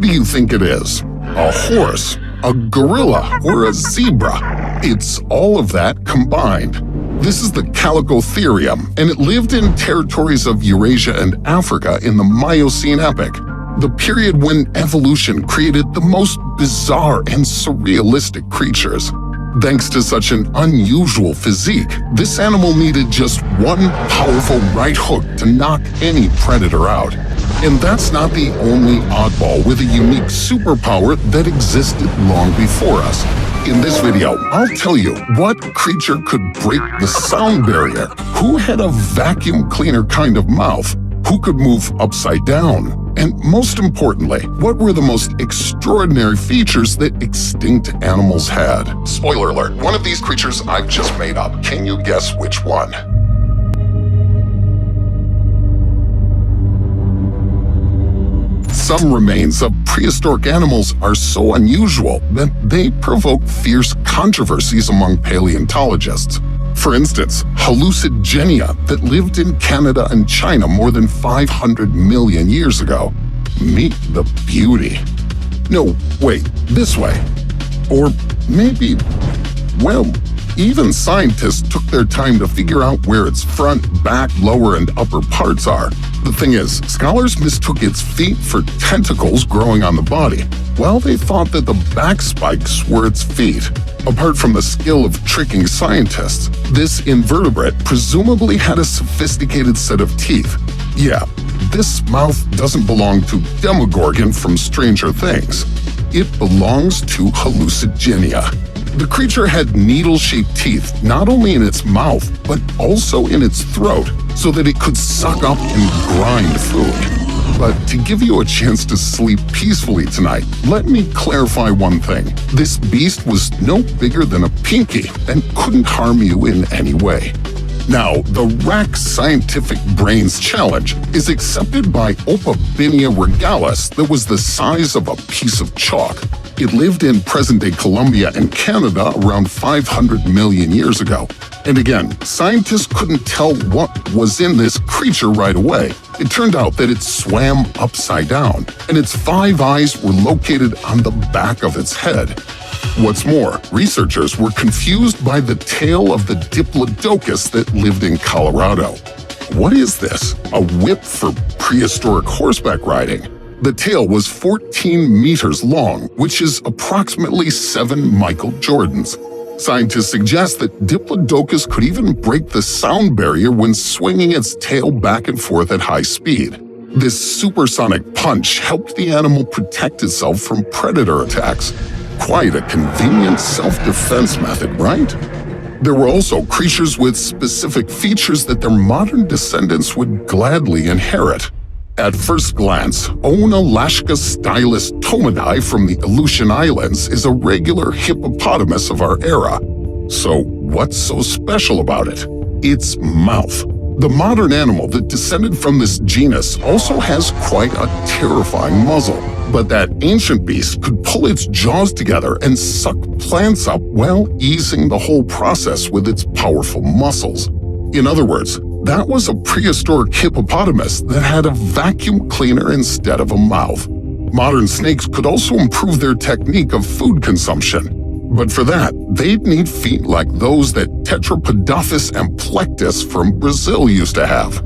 do you think it is? A horse, a gorilla, or a zebra? It's all of that combined. This is the Calocotherium, and it lived in territories of Eurasia and Africa in the Miocene epoch, the period when evolution created the most bizarre and surrealistic creatures. Thanks to such an unusual physique, this animal needed just one powerful right hook to knock any predator out. And that's not the only oddball with a unique superpower that existed long before us. In this video, I'll tell you what creature could break the sound barrier, who had a vacuum cleaner kind of mouth, who could move upside down, and most importantly, what were the most extraordinary features that extinct animals had. Spoiler alert, one of these creatures I've just made up. Can you guess which one? Some remains of prehistoric animals are so unusual that they provoke fierce controversies among paleontologists. For instance, hallucigenia that lived in Canada and China more than 500 million years ago. Meet the beauty. No, wait, this way. Or maybe, well, even scientists took their time to figure out where its front, back, lower, and upper parts are. The thing is, scholars mistook its feet for tentacles growing on the body, while they thought that the back spikes were its feet. Apart from the skill of tricking scientists, this invertebrate presumably had a sophisticated set of teeth. Yeah, this mouth doesn't belong to Demogorgon from Stranger Things. It belongs to hallucigenia. The creature had needle-shaped teeth not only in its mouth, but also in its throat, so that it could suck up and grind food. But to give you a chance to sleep peacefully tonight, let me clarify one thing. This beast was no bigger than a pinky and couldn't harm you in any way. Now, the Rack Scientific Brains Challenge is accepted by Opabinia regalis that was the size of a piece of chalk. It lived in present-day Colombia and Canada around 500 million years ago. And again, scientists couldn't tell what was in this creature right away. It turned out that it swam upside down, and its 5 eyes were located on the back of its head. What's more, researchers were confused by the tail of the Diplodocus that lived in Colorado. What is this? A whip for prehistoric horseback riding? The tail was 14 meters long, which is approximately 7 Michael Jordans. Scientists suggest that Diplodocus could even break the sound barrier when swinging its tail back and forth at high speed. This supersonic punch helped the animal protect itself from predator attacks. Quite a convenient self-defense method, right? There were also creatures with specific features that their modern descendants would gladly inherit. At first glance, Onalaschka stylus tomidai from the Aleutian Islands is a regular hippopotamus of our era. So what's so special about it? Its mouth. The modern animal that descended from this genus also has quite a terrifying muzzle. But that ancient beast could pull its jaws together and suck plants up while easing the whole process with its powerful muscles. In other words, that was a prehistoric hippopotamus that had a vacuum cleaner instead of a mouth. Modern snakes could also improve their technique of food consumption. But for that, they'd need feet like those that Tetrapodopus amplectus from Brazil used to have.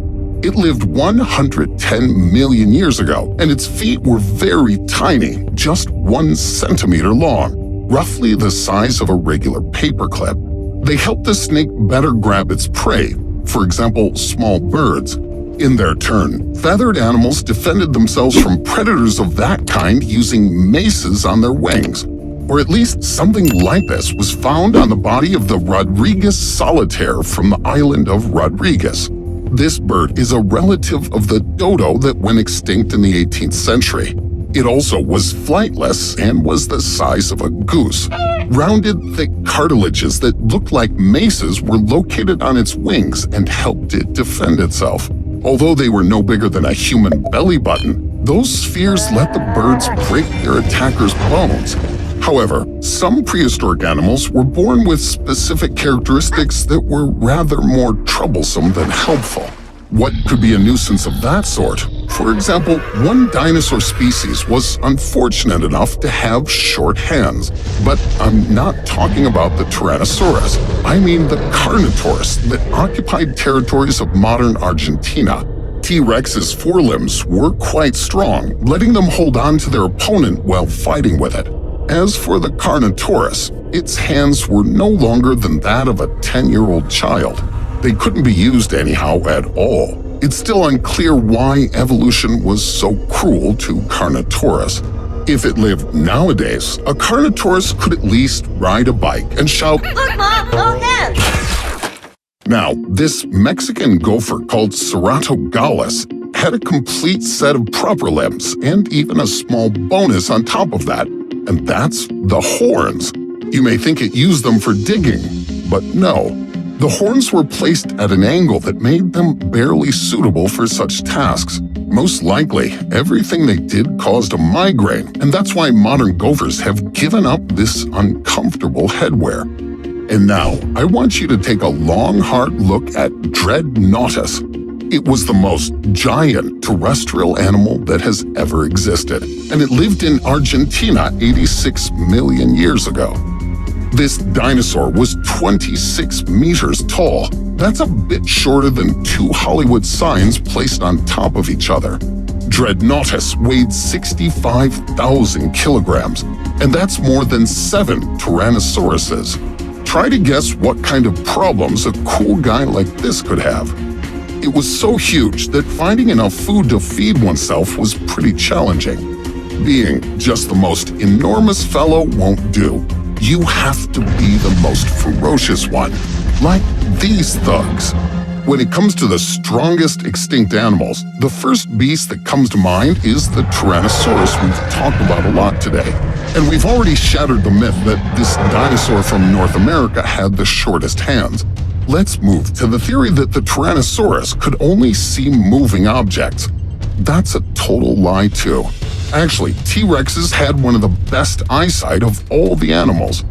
It lived 110 million years ago, and its feet were very tiny, just 1 centimeter long, roughly the size of a regular paperclip. They helped the snake better grab its prey, for example, small birds. In their turn, feathered animals defended themselves from predators of that kind using maces on their wings. Or at least something like this was found on the body of the Rodriguez solitaire from the island of Rodriguez. This bird is a relative of the dodo that went extinct in the 18th century. It also was flightless and was the size of a goose. Rounded, thick cartilages that looked like maces were located on its wings and helped it defend itself. Although they were no bigger than a human belly button, those spheres let the birds break their attackers' bones. However, some prehistoric animals were born with specific characteristics that were rather more troublesome than helpful. What could be a nuisance of that sort? For example, one dinosaur species was unfortunate enough to have short hands. But I'm not talking about the Tyrannosaurus. I mean the Carnotaurus that occupied territories of modern Argentina. T-Rex's forelimbs were quite strong, letting them hold on to their opponent while fighting with it. As for the Carnotaurus, its hands were no longer than that of a 10-year-old child. They couldn't be used anyhow at all. It's still unclear why evolution was so cruel to Carnotaurus. If it lived nowadays, a Carnotaurus could at least ride a bike and shout, "Look, Mom, no hands!" Now, this Mexican gopher called Ceratogallus had a complete set of proper limbs and even a small bonus on top of that, and that's the horns. You may think it used them for digging, but no. The horns were placed at an angle that made them barely suitable for such tasks. Most likely, everything they did caused a migraine, and that's why modern gophers have given up this uncomfortable headwear. And now, I want you to take a long, hard look at Dreadnoughtus. It was the most giant terrestrial animal that has ever existed, and it lived in Argentina 86 million years ago. This dinosaur was 26 meters tall. That's a bit shorter than 2 Hollywood signs placed on top of each other. Dreadnoughtus weighed 65,000 kilograms, and that's more than 7 Tyrannosauruses. Try to guess what kind of problems a cool guy like this could have. It was so huge that finding enough food to feed oneself was pretty challenging. Being just the most enormous fellow won't do. You have to be the most ferocious one, like these thugs. When it comes to the strongest extinct animals, the first beast that comes to mind is the Tyrannosaurus we've talked about a lot today. And we've already shattered the myth that this dinosaur from North America had the shortest hands. Let's move to the theory that the Tyrannosaurus could only see moving objects. That's a total lie too. Actually, T-Rexes had one of the best eyesight of all the animals.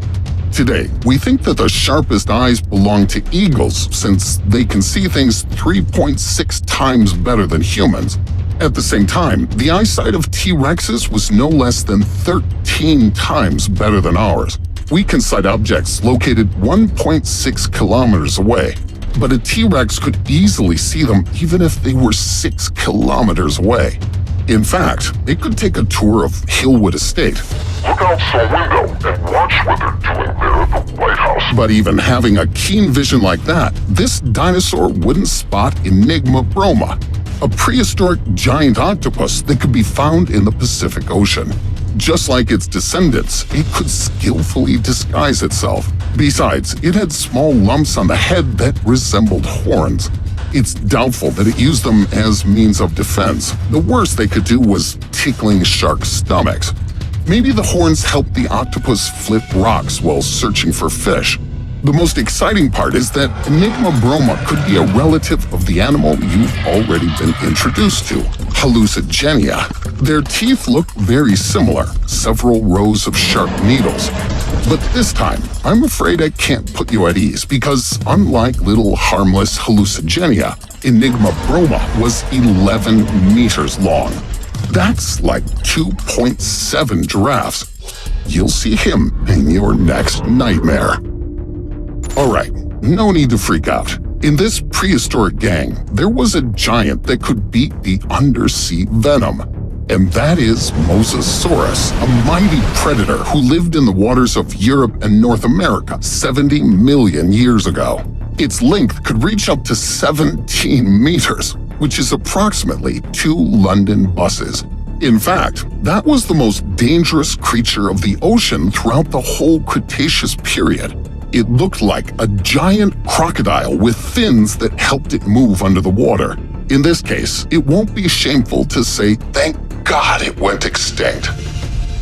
Today, we think that the sharpest eyes belong to eagles since they can see things 3.6 times better than humans. At the same time, the eyesight of T-Rexes was no less than 13 times better than ours. We can sight objects located 1.6 kilometers away, but a T-Rex could easily see them even if they were 6 kilometers away. In fact, it could take a tour of Hillwood Estate. Look out the window and watch what they're doing there at the White House. But even having a keen vision like that, this dinosaur wouldn't spot Enigma broma, a prehistoric giant octopus that could be found in the Pacific Ocean. Just like its descendants, it could skillfully disguise itself. Besides, it had small lumps on the head that resembled horns. It's doubtful that it used them as means of defense. The worst they could do was tickling sharks' stomachs. Maybe the horns helped the octopus flip rocks while searching for fish. The most exciting part is that Enigma broma could be a relative of the animal you've already been introduced to, Hallucigenia. Their teeth look very similar, several rows of sharp needles. But this time, I'm afraid I can't put you at ease because unlike little harmless Hallucigenia, Enigma broma was 11 meters long. That's like 2.7 giraffes. You'll see him in your next nightmare. Alright, no need to freak out. In this prehistoric gang, there was a giant that could beat the undersea venom. And that is Mosasaurus, a mighty predator who lived in the waters of Europe and North America 70 million years ago. Its length could reach up to 17 meters, which is approximately 2 London buses. In fact, that was the most dangerous creature of the ocean throughout the whole Cretaceous period. It looked like a giant crocodile with fins that helped it move under the water. In this case, it won't be shameful to say, thank God it went extinct.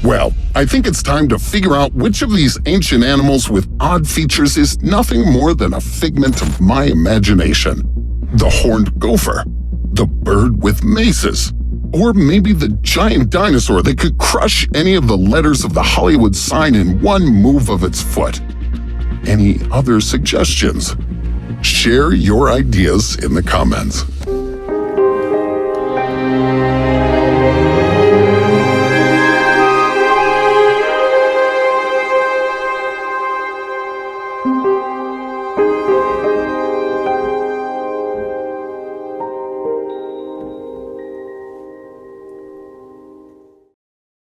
Well, I think it's time to figure out which of these ancient animals with odd features is nothing more than a figment of my imagination. The horned gopher, the bird with maces, or maybe the giant dinosaur that could crush any of the letters of the Hollywood sign in one move of its foot. Any other suggestions? Share your ideas in the comments.